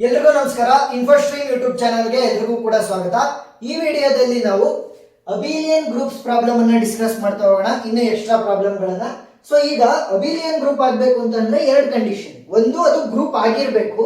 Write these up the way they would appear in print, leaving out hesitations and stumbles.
ಎಲ್ರಿಗೂ ನಮಸ್ಕಾರ. ಇನ್ಫೋಸ್ಟ್ರೀಮ್ ಯೂಟ್ಯೂಬ್ ಚಾನಲ್ಗೆ ಎಲ್ರಿಗೂ ಕೂಡ ಸ್ವಾಗತ. ಈ ವಿಡಿಯೋದಲ್ಲಿ ನಾವು ಅಬಿಲಿಯನ್ ಗ್ರೂಪ್ಸ್ ಪ್ರಾಬ್ಲಮ್ ಅನ್ನ ಡಿಸ್ಕಸ್ ಮಾಡ್ತಾ ಹೋಗೋಣ, ಇನ್ನು ಎಕ್ಸ್ಟ್ರಾ ಪ್ರಾಬ್ಲಮ್ಗಳನ್ನ. ಸೊ ಈಗ ಅಬಿಲಿಯನ್ ಗ್ರೂಪ್ ಆಗಬೇಕು ಅಂತಂದ್ರೆ ಎರಡು ಕಂಡೀಷನ್. ಒಂದು, ಅದು ಗ್ರೂಪ್ ಆಗಿರಬೇಕು.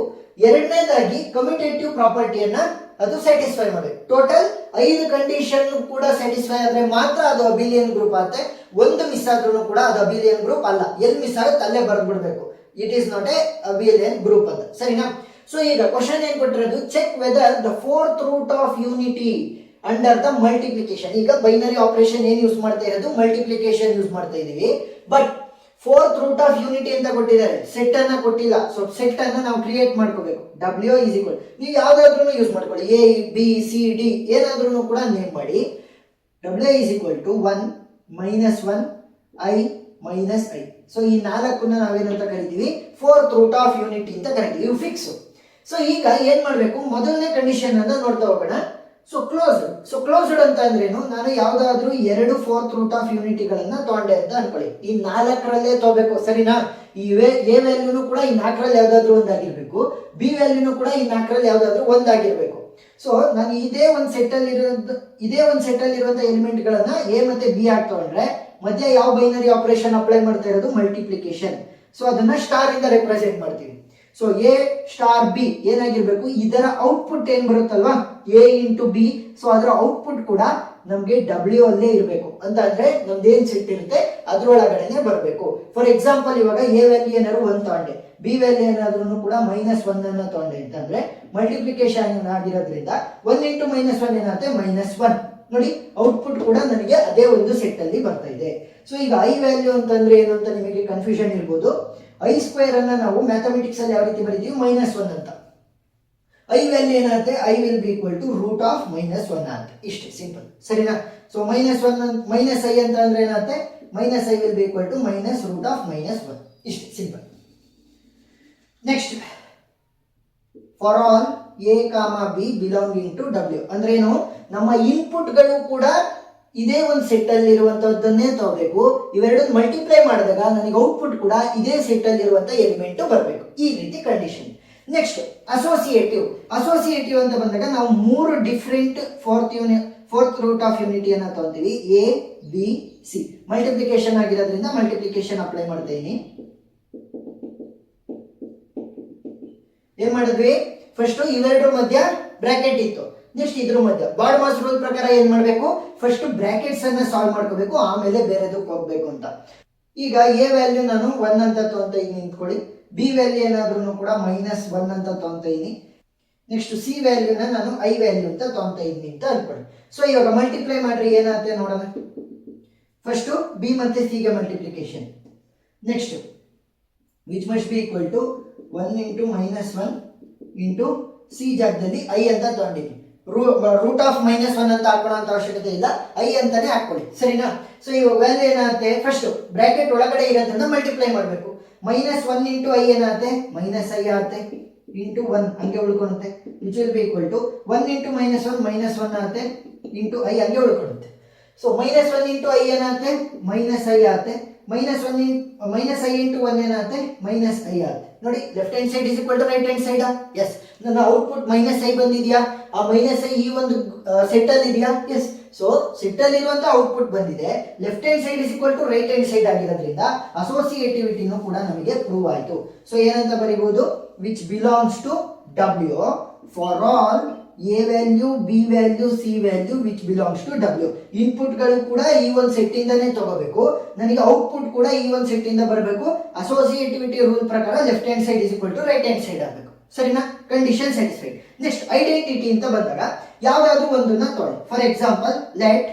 ಎರಡನೇದಾಗಿ ಕಮ್ಯುಟೇಟಿವ್ ಪ್ರಾಪರ್ಟಿಯನ್ನ ಅದು ಸ್ಯಾಟಿಸ್ಫೈ ಮಾಡಬೇಕು. ಟೋಟಲ್ 5 ಕಂಡೀಷನ್ ಕೂಡ ಸ್ಯಾಟಿಸ್ಫೈ ಆದ್ರೆ ಮಾತ್ರ ಅದು ಅಬಿಲಿಯನ್ ಗ್ರೂಪ್ ಆಗುತ್ತೆ. ಒಂದು ಮಿಸ್ ಆದ್ರೂ ಕೂಡ ಅದು ಅಬಿಲಿಯನ್ ಗ್ರೂಪ್ ಅಲ್ಲ. ಎಲ್ಲಿ ಮಿಸ್ ಆಗುತ್ತೆ ಅಲ್ಲೇ ಬರ್ದ್ಬಿಡ್ಬೇಕು, it is not a abelian group ಅಂತ. ಸರಿನಾ? ಸೊ ಈಗ ಕ್ವಶನ್ ಏನ್ ಕೊಟ್ಟಿರೋದು, check whether the fourth root of unity under the multiplication. ಈಗ ಬೈನರಿ ಆಪರೇಷನ್ ಏನ್ ಯೂಸ್ ಮಾಡ್ತಾ ಇರೋದು, ಮಲ್ಟಿಪ್ಲಿಕೇಶನ್ ಯೂಸ್ ಮಾಡ್ತಾ ಇದೀವಿ. But fourth root of unity ಅಂತ ಕೊಟ್ಟಿದ್ದಾರೆ, ಸೆಟ್ ಅನ್ನ ಕೊಟ್ಟಿಲ್ಲ. ಸೊ ಸೆಟ್ ಅನ್ನ ನಾವು ಕ್ರಿಯೇಟ್ ಮಾಡ್ಕೋಬೇಕು. W ಇಸ್ ಈಕ್ವಲ್, ನೀವು ಯಾವ್ದಾದ್ರು ಯೂಸ್ ಮಾಡ್ಕೊಳ್ಳಿ, A B C D ಏನಾದ್ರೂ ಕೂಡ ನೇಮ್ ಮಾಡಿ. W is equal to 1 -1 I - I. So ಈ 4 ನಾವೇನಂತ ಕರಿತೀವಿ, ಫೋರ್ತ್ ರೂಟ್ ಆಫ್ ಯೂನಿಟಿ ಅಂತ ಕರಿತೀವಿ, ಫಿಕ್ಸ್. ಸೊ ಈಗ ಏನ್ ಮಾಡ್ಬೇಕು, ಮೊದಲನೇ ಕಂಡೀಷನ್ ಅನ್ನ ನೋಡ್ತಾ ಹೋಗೋಣ. ಕ್ಲೋಸ್ಡ್ ಅಂತ ಅಂದ್ರೇನು, ನಾನು ಯಾವ್ದಾದ್ರು 2 ಫೋರ್ತ್ ರೂಟ್ ಆಫ್ ಯೂನಿಟಿಗಳನ್ನ ತಗೊಂಡೆ ಅಂತ ಅನ್ಕೊಳ್ಳಿ. ಈ 4ರಲ್ಲೇ ತಗೋಬೇಕು, ಸರಿನಾ? ಈ ಎ ವ್ಯಾಲ್ಯೂನು ಕೂಡ ಈ 4ರಲ್ಲಿ ಯಾವ್ದಾದ್ರು ಒಂದಾಗಿರ್ಬೇಕು, ಬಿ ವ್ಯಾಲ್ಯೂನು ಕೂಡ ಈ 4ರಲ್ಲಿ ಯಾವ್ದಾದ್ರು ಒಂದಾಗಿರ್ಬೇಕು. ಸೊ ನಾನು ಇದೇ ಒಂದು ಸೆಟ್ ಅಲ್ಲಿ ಇರುವಂತ ಎಲಿಮೆಂಟ್ ಗಳನ್ನ ಎ ಮತ್ತೆ ಬಿ ಆಗಿ ತಗೊಂಡ್ರೆ ಮಧ್ಯ ಯಾವ ಬೈನರಿ ಆಪರೇಷನ್ ಅಪ್ಲೈ ಮಾಡ್ತಾ ಇರೋದು, ಮಲ್ಟಿಪ್ಲಿಕೇಶನ್. ಸೊ ಅದನ್ನ ಸ್ಟಾರ್ ಇಂದ ರೆಪ್ರೆಸೆಂಟ್ ಮಾಡ್ತೀವಿ. ಸೊ ಎ ಸ್ಟಾರ್ ಬಿ ಏನಾಗಿರ್ಬೇಕು, ಇದರ ಔಟ್ಪುಟ್ ಏನ್ ಬರುತ್ತಲ್ವಾ, ಎ ಇಂಟು ಬಿ. ಸೊ ಅದರ ಔಟ್ಪುಟ್ ಕೂಡ ನಮ್ಗೆ W ಅಲ್ಲೇ ಇರಬೇಕು ಅಂತ ಅಂದ್ರೆ ನಮ್ದೇನ್ ಸೆಟ್ ಇರುತ್ತೆ ಅದ್ರೊಳಗಡೆನೆ ಬರಬೇಕು. ಫಾರ್ ಎಕ್ಸಾಂಪಲ್, ಇವಾಗ ಎ ವ್ಯಾಲ್ಯೂ ಏನಾದ್ರು 1 ತಗೊಂಡೆ, ಬಿ ವ್ಯಾಲ್ಯೂ ಏನಾದ್ರೂ ಕೂಡ -1 ಅನ್ನ ತಗೊಂಡೆ ಅಂತಂದ್ರೆ ಮಲ್ಟಿಪ್ಲಿಕೇಶನ್ ಆಗಿರೋದ್ರಿಂದ 1 ಇಂಟು -1 ಏನಾಗುತ್ತೆ, -1. ನೋಡಿ, ಔಟ್ಪುಟ್ ಕೂಡ ನನಗೆ ಅದೇ ಒಂದು ಸೆಟ್ ಅಲ್ಲಿ ಬರ್ತಾ ಇದೆ. ಸೊ ಈಗ ಐ ವ್ಯಾಲ್ಯೂ ಅಂತಂದ್ರೆ ಏನು ಅಂತ ನಿಮಗೆ ಕನ್ಫ್ಯೂಷನ್ ಇರ್ಬೋದು. ಐ ಸ್ಕ್ವೇರ್ ಅನ್ನ ನಾವು ಮ್ಯಾಥಮೆಟಿಕ್ಸ್ ಅಲ್ಲಿ ಯಾವ ರೀತಿ ಬರೀತೀವಿ, -1 ಅಂತ. ಐ ವ್ಯಾಲ್ಯೂ ಏನಾಗುತ್ತೆ, I will be equal to root of -1 ಅಂತ. ಇಷ್ಟೇ ಸಿಂಪಲ್, ಸರಿನಾ? ಸೊ -1 -i ಅಂತ ಅಂದ್ರೆ ಏನಾಗುತ್ತೆ, -i will be equal to root of -1. ಇಷ್ಟೇ simple. Next, for all a comma b belonging to W ಅಂದ್ರೆ ಏನು, ನಮ್ಮ ಇನ್ಪುಟ್ ಗಳು ಕೂಡ ಇದೇ ಒಂದು ಸೆಟ್ ಅಲ್ಲಿ ಇರುವಂತದ್ದನ್ನೇ ತಗೋಬೇಕು. ಇವೆರಡು ಮಲ್ಟಿಪ್ಲೈ ಮಾಡಿದಾಗ ನನಗೆ ಔಟ್ಪುಟ್ ಕೂಡ ಇದೇ ಸೆಟ್ ಅಲ್ಲಿ ಇರುವಂತ ಎಲಿಮೆಂಟ್ ಬರಬೇಕು. ಈ ರೀತಿ ಕಂಡೀಷನ್. ನೆಕ್ಸ್ಟ್, ಅಸೋಸಿಯೇಟಿವ್ ಅಂತ ಬಂದಾಗ ನಾವು 3 ಡಿಫರೆಂಟ್ ಫೋರ್ತ್ ರೂಟ್ ಆಫ್ ಯೂನಿಟಿಯನ್ನ ತಗೊಂತೀವಿ. ಎ ಬಿ ಸಿ ಮಲ್ಟಿಪ್ಲಿಕೇಶನ್ ಆಗಿರೋದ್ರಿಂದ ಮಲ್ಟಿಪ್ಲಿಕೇಶನ್ ಅಪ್ಲೈ ಮಾಡ್ತಾ ಇದೀನಿ. ಏನ್ ಮಾಡಿದ್ವಿ, ಫಸ್ಟ್ ಇವೆರಡರ ಮಧ್ಯ ಬ್ರಾಕೆಟ್ ಇತ್ತು, ನೆಕ್ಸ್ಟ್ ಇದ್ರ ಮಧ್ಯ ಬಾರ್ಡ್ಮಾಸ್ ರೂಲ್ ಪ್ರಕಾರ ಏನ್ ಮಾಡ್ಬೇಕು, ಫಸ್ಟ್ ಬ್ರಾಕೆಟ್ಸ್ ಅನ್ನ ಸಾಲ್ವ್ ಮಾಡ್ಕೋಬೇಕು, ಆಮೇಲೆ ಬೇರೆದಕ್ಕೆ ಹೋಗ್ಬೇಕು ಅಂತ. ಈಗ ಎ ವ್ಯಾಲ್ಯೂ ನಾನು 1 ಅಂತ ತಗೊಂತ ಇದೀನಿ ನಿಂತ್ಕೊಳ್ಳಿ. ಬಿ ವ್ಯಾಲ್ಯೂ ಏನಾದ್ರೂ ಕೂಡ -1 ಅಂತ ತಗೊಂತ ಇದೀನಿ. ನೆಕ್ಸ್ಟ್ ಸಿ ವ್ಯಾಲ್ಯೂನ ನಾನು ಐ ವ್ಯಾಲ್ಯೂ ಅಂತ ತಗೊಂತ ಇದೀನಿ ಅಂತ ಅನ್ಕೊಳ್ಳಿ. ಸೊ ಇವಾಗ ಮಲ್ಟಿಪ್ಲೈ ಮಾಡ್ರಿ ಏನಾಗುತ್ತೆ ನೋಡೋಣ. ಫಸ್ಟ್ ಬಿ ಮತ್ತೆ ಸಿ ಗೆ multiplication. Next which must be equal to 1 into -1 into C ಜಾಗದಲ್ಲಿ ಐ ಅಂತ ತಗೊಂಡಿದ್ದೀನಿ. ರೂಟ್ ಆಫ್ -1 ಅಂತ ಹಾಕೋಣ ಅಂತ ಅವಶ್ಯಕತೆ ಇಲ್ಲ, ಐ ಅಂತಾನೆ ಹಾಕೊಳ್ಳಿ, ಸರಿನಾ? ಸೊ ಇವಾಗ ವ್ಯಾಲ್ಯೂ ಏನಾಗುತ್ತೆ, ಫಸ್ಟ್ ಬ್ರಾಕೆಟ್ ಒಳಗಡೆ ಇರೋದ್ರಿಂದ ಮಲ್ಟಿಪ್ಲೈ ಮಾಡಬೇಕು. -1 ಇಂಟು ಐ ಏನಾಗುತ್ತೆ, -i ಆಗುತ್ತೆ ಇಂಟು 1 ಹಂಗೆ ಉಳ್ಕೊಳುತ್ತೆ. Which will be equal to 1 into -1 ಆಗುತ್ತೆ ಇಂಟು ಐ ಹಂಗೆ ಉಳ್ಕೊಳುತ್ತೆ. ಸೊ -1 ಇಂಟು ಐ ಏನಾಗುತ್ತೆ, -i ಆಗುತ್ತೆ. -i ಇಂಟು 1 ಏನಾಗುತ್ತೆ, -i ಆಗುತ್ತೆ. ನೋಡಿ, left hand side is equal to right hand side. Yes, ನನ್ನ ಔಟ್ಪುಟ್ -i ಬಂದಿದ್ಯಾ, ಆ -i ಈ ಒಂದು ಸೆಟ್ ಅಲ್ಲಿ ಇದೆಯಾ, ಎಸ್. ಸೊ ಸೆಟ್ ಅಲ್ಲಿ ಇರುವಂತ ಔಟ್ಪುಟ್ ಬಂದಿದೆ. Left hand side is equal to right hand side ಆಗಿರೋದ್ರಿಂದ ಅಸೋಸಿಯೇಟಿವಿಟಿನೂ ಕೂಡ ನಮಗೆ ಪ್ರೂವ್ ಆಯ್ತು. ಸೊ ಏನಂತ ಬರೀಬಹುದು, which belongs to W for all A value B value C value which belongs to W. Input ಗಳು ಕೂಡ ಈ ಒಂದು ಸೆಟ್ ಇಂದಾನೇ ತಗೋಬೇಕು, ನನಗೆ ಔಟ್ಪುಟ್ ಕೂಡ ಈ ಒಂದು ಸೆಟ್ ಇಂದ ಬರಬೇಕು. ಅಸೋಸಿಯೇಟಿವಿಟಿ ರೂಲ್ ಪ್ರಕಾರ left hand side is equal to right hand side ಆಗಬೇಕು, ಸರಿನಾ? Condition satisfied. ನೆಕ್ಸ್ಟ್, ಐಡೆಂಟಿಟಿ ಅಂತ ಬಂದಾಗ ಯಾವ್ದಾದ್ರು ಒಂದನ್ನ ತಗೊಳ್ಳಿ. For example, let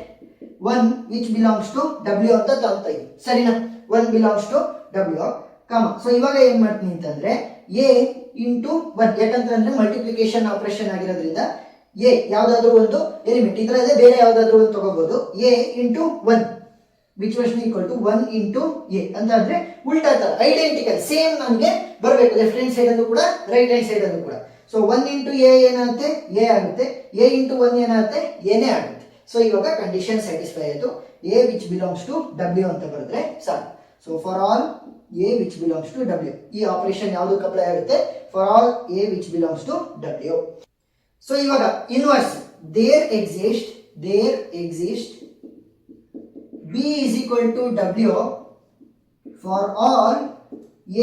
1 which belongs to W ಅಂತ ತಗೊಳ್ತಾ ಇದ್ದೀವಿ, ಸರಿನಾ? 1 belongs to W, comma. So ಇವಾಗ ಏನ್ ಮಾಡ್ತೀನಿ ಅಂತಂದ್ರೆ ಎ ಇಂಟು 1, ಯಾಕಂತಂದ್ರೆ ಮಲ್ಟಿಪ್ಲಿಕೇಶನ್ ಆಪರೇಷನ್ ಆಗಿರೋದ್ರಿಂದ ಎ ಯಾವ್ದಾದ್ರು ಒಂದು ಎಲಿಮೆಂಟ್ ಇದರಲ್ಲೇ ಬೇರೆ ಯಾವ್ದಾದ್ರು ಒಂದು ತಗೋಬಹುದು. A into 1 which was equal to 1 into a ಅಂತ ಅಂದ್ರೆ ಉಲ್ಟಾ ತರ ಐಡೆಂಟಿಕಲ್ ಸೇಮ್ ನನಗೆ ಬರಬೇಕು, ಲೆಫ್ಟ್ ಹ್ಯಾಂಡ್ ಸೈಡ್ ಅಲ್ಲೂ ಕೂಡ ರೈಟ್ ಹ್ಯಾಂಡ್ ಸೈಡ್ ಅಲ್ಲೂ ಕೂಡ. ಸೊ 1 ಇಂಟು ಎ ಏನಾಗುತ್ತೆ, ಎ ಆಗುತ್ತೆ. ಎ ಇಂಟು 1 ಏನಾಗುತ್ತೆ, ಎನೇ ಆಗುತ್ತೆ. ಸೊ ಇವಾಗ ಕಂಡೀಷನ್ ಸ್ಯಾಟಿಸ್ಫೈ ಆಯಿತು. A which belongs to W ಅಂತ ಬರೆದ್ರೆ ಸಾಕು. So for all A which belongs to W, ಈ ಆಪರೇಷನ್ ಯಾವುದಕ್ಕೆ ಅಪ್ಲೈ ಆಗುತ್ತೆ? For all A which belongs to W. So ಇವಾಗ inverse there exist B is equal to W for all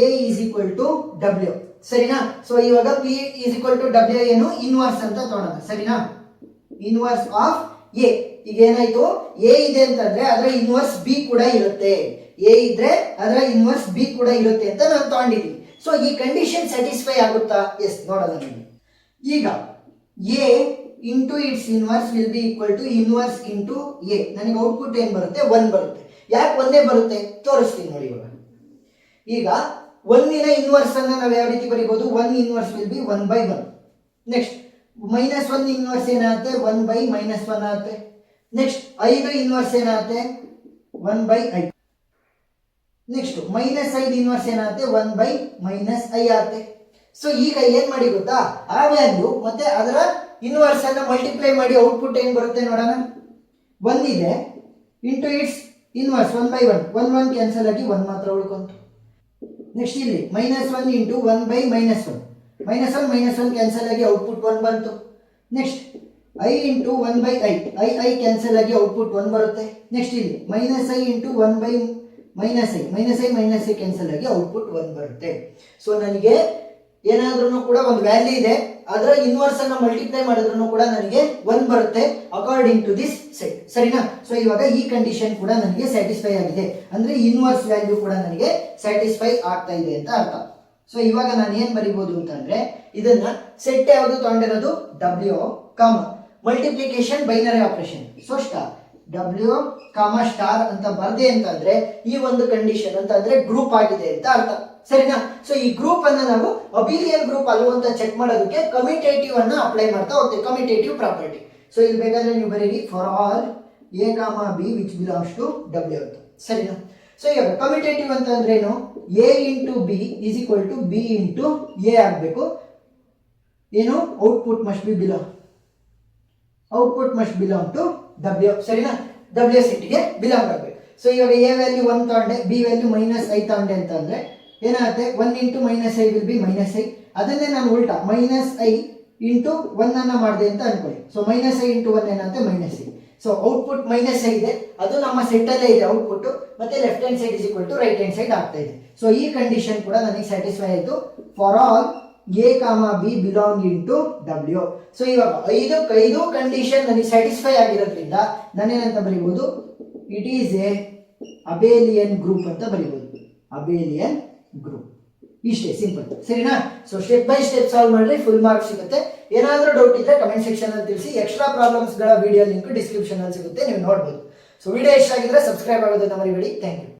A is equal to W. ಸರಿನಾ? So ಇವಾಗ P is equal to W ಏನು? Inverse ಅಂತ ತಗೊಳ್ಳೋಣ. ಸರಿನಾ? Inverse of a. ಈಗ ಏನಾಯ್ತು, A ಇದೆ ಅಂತಂದ್ರೆ ಅದರ ಇನ್ವರ್ಸ್ ಬಿ ಕೂಡ ಇರುತ್ತೆ. ಎ ಇದ್ರೆ ಅದರ ಇನ್ವರ್ಸ್ ಬಿ ಕೂಡ ಇರುತ್ತೆ ಅಂತ ನಾನು ತಗೊಂಡಿದ್ದೀನಿ. ಸೊ ಈ ಕಂಡೀಷನ್ ಸ್ಯಾಟಿಸ್ಫೈ ಆಗುತ್ತಾ? ಎಸ್, ನೋಡೋಣ ನೋಡಿ. ಈಗ a into its inverse will be equal to inverse into a. ನನಗೆ ಔಟ್ಪುಟ್ ಏನ್ ಬರುತ್ತೆ? 1 ಬರುತ್ತೆ. ಯಾಕೆ ಒಂದೇ ಬರುತ್ತೆ ತೋರಿಸ್ತೀನಿ ನೋಡಿ. ಇವಾಗ ಈಗ 1ನ ಇನ್ವರ್ಸ್ ಅನ್ನ ನಾವು ಯಾವ ರೀತಿ ಬರೀಬಹುದು? 1 inverse will B 1/1. Next -1 inverse ಏನಾಗುತ್ತೆ? 1/-1 ಆಗುತ್ತೆ. ನೆಕ್ಸ್ಟ್ 5 ಇನ್ವರ್ಸ್ ಏನಾಗುತ್ತೆ? 1/5. ನೆಕ್ಸ್ಟ್ -5 ಇನ್ವರ್ಸ್ ಏನಾಗುತ್ತೆ? 1/-i ಆಗುತ್ತೆ. ಸೊ ಈಗ ಏನ್ ಮಾಡಿ ಗೊತ್ತಾ, ಆ ವ್ಯಾಲ್ಯೂ ಮತ್ತೆ ಅದರ ಇನ್ವರ್ಸ್ ಅನ್ನ ಮಲ್ಟಿಪ್ಲೈ ಮಾಡಿ ಔಟ್ಪುಟ್ ಏನ್ ಬರುತ್ತೆ ನೋಡೋಣ. 1 ಇದೆ ಇಂಟು ಇಟ್ಸ್ ಇನ್ವರ್ಸ್ 1/1, 1 ಕ್ಯಾನ್ಸಲ್ ಆಗಿ 1 ಮಾತ್ರ ಉಳ್ಕೊಂತು. ನೆಕ್ಸ್ಟ್ ಇಲ್ಲಿ -1 ಇಂಟು 1/-1, -1 ಕ್ಯಾನ್ಸಲ್ ಆಗಿ ಔಟ್ಪುಟ್ 1 ಬಂತು. Next i into 1/i, i cancel ಆಗಿ ಔಟ್ಪುಟ್ 1 ಬರುತ್ತೆ. ನೆಕ್ಸ್ಟ್ ಇಲ್ಲಿ -i ಇಂಟು 1/-i, ಕ್ಯಾನ್ಸಲ್ ಆಗಿ ಔಟ್ಪುಟ್ 1 ಬರುತ್ತೆ. ಸೊ ನನಗೆ ಏನಾದ್ರೂ ಕೂಡ ಒಂದು ವ್ಯಾಲ್ಯೂ ಇದೆ, ಅದರ ಇನ್ವರ್ಸ್ ಅನ್ನ ಮಲ್ಟಿಪ್ಲೈ ಮಾಡಿದ್ರು ಕೂಡ ನನಗೆ 1 ಬರುತ್ತೆ ಅಕಾರ್ಡಿಂಗ್ ಟು ದಿಸ್ ಸೆಟ್. ಸರಿನಾ? ಸೊ ಇವಾಗ ಈ ಕಂಡೀಷನ್ ಕೂಡ ನನಗೆ ಸ್ಯಾಟಿಸ್ಫೈ ಆಗಿದೆ, ಅಂದ್ರೆ ಇನ್ವರ್ಸ್ ವ್ಯಾಲ್ಯೂ ಕೂಡ ನನಗೆ ಸ್ಯಾಟಿಸ್ಫೈ ಆಗ್ತಾ ಇದೆ ಅಂತ ಅರ್ಥ. ಸೊ ಇವಾಗ ನಾನು ಏನ್ ಬರಿಬಹುದು ಅಂತಂದ್ರೆ, ಇದನ್ನ ಸೆಟ್ ಯಾವುದು ತಗೊಂಡಿರೋದು? ಡಬ್ಲ್ಯೂ ಕಾಮ multiplication binary operation. So star W ಕಾಮ ಸ್ಟಾರ್ ಅಂತ ಬರ್ದೆ ಅಂತಂದ್ರೆ ಈ ಒಂದು ಕಂಡೀಷನ್ ಅಂತಂದ್ರೆ ಗ್ರೂಪ್ ಆಗಿದೆ ಅಂತ ಅರ್ಥ. ಸರಿನಾ? ಸೊ ಈ ಗ್ರೂಪ್ ಅನ್ನ ನಾವು ಅಬಿಲಿಯನ್ ಗ್ರೂಪ್ ಅಲ್ವ ಅಂತ ಚೆಕ್ ಮಾಡೋದಕ್ಕೆ ಕಮ್ಯುಟೇಟಿವ್ ಅನ್ನ ಅಪ್ಲೈ ಮಾಡ್ತಾ ಹೋಗ್ತೀವಿ, ಕಮ್ಯುಟೇಟಿವ್ ಪ್ರಾಪರ್ಟಿ. ಸೊ ಇಲ್ಲಿ ಬೇಕಾದ್ರೆ ನೀವು ಬರೀರಿ for all a comma b which belongs to W ಅಂತ. ಸರಿನಾ? ಸೊ ಈಗ ಕಮ್ಯುಟೇಟಿವ್ ಅಂತ ಅಂದ್ರೆ ಏನು? A into b is equal to b into a ಆಗಬೇಕು. ಏನು? Output must belong to W. ಸರಿನಾ? ಡಬ್ಲ್ಯೂ ಸೆಟ್ಗೆ ಬಿಲಾಂಗ್ ಆಗಬೇಕು. ಸೊ ಇವಾಗ ಎ ವ್ಯಾಲ್ಯೂ 1 ತಗೊಂಡೆ, ಬಿ ವ್ಯಾಲ್ಯೂ -i ತಗೊಂಡೆ ಅಂತ ಅಂದ್ರೆ ಏನಾಗುತ್ತೆ? 1 into -i will B -i. ಅದನ್ನೇ ನಾನು ಉಲ್ಟಾ -i ಇಂಟು 1 ಅನ್ನ ಮಾಡಿದೆ ಅಂತ ಅನ್ಕೊಳ್ಳಿ. ಸೊ -i ಇಂಟು 1 ಏನಾಗುತ್ತೆ? -i. ಸೊ ಔಟ್ಪುಟ್ -i ಇದೆ, ಅದು ನಮ್ಮ ಸೆಟ್ ಅಲ್ಲೇ ಇದೆ ಔಟ್ಪುಟ್, ಮತ್ತೆ left hand side is equal to right hand side ಆಗ್ತಾ ಇದೆ. ಸೊ ಈ ಕಂಡೀಷನ್ ಕೂಡ ನನಗೆ ಸ್ಯಾಟಿಸ್ಫೈ ಆಯಿತು. For all a comma b belong into W. So ಇವಾಗ 5 ಕಂಡೀಷನ್ ನನಗೆ ಸ್ಯಾಟಿಸ್ಫೈ ಆಗಿರೋದ್ರಿಂದ ನಾನೇನಂತ ಬರೀಬಹುದು? It is a Abelian group ಅಂತ ಬರೀಬಹುದು. Abelian group. ಇಷ್ಟೇ, ಸಿಂಪಲ್. ಸರಿನಾ? So step by step solve ಮಾಡ್ರಿ, ಫುಲ್ ಮಾರ್ಕ್ಸ್ ಸಿಗುತ್ತೆ. ಏನಾದರೂ ಡೌಟ್ ಇದ್ರೆ ಕಮೆಂಟ್ ಸೆಕ್ಷನ್ ಅಲ್ಲಿ ತಿಳಿಸಿ. ಎಕ್ಸ್ಟ್ರಾ ಪ್ರಾಬ್ಲಮ್ಸ್ ಗಳ ವಿಡಿಯೋ ಲಿಂಕ್ ಡಿಸ್ಕ್ರಿಪ್ಷನ್ ಅಲ್ಲಿ ಸಿಗುತ್ತೆ, ನೀವು ನೋಡಬಹುದು. ಸೊ ವಿಡಿಯೋ ಇಷ್ಟ ಆಗಿದ್ರೆ ಸಬ್ಸ್ಕ್ರೈಬ್ ಆಗೋದನ್ನ ಮರಿಬೇಡಿ. Thank you.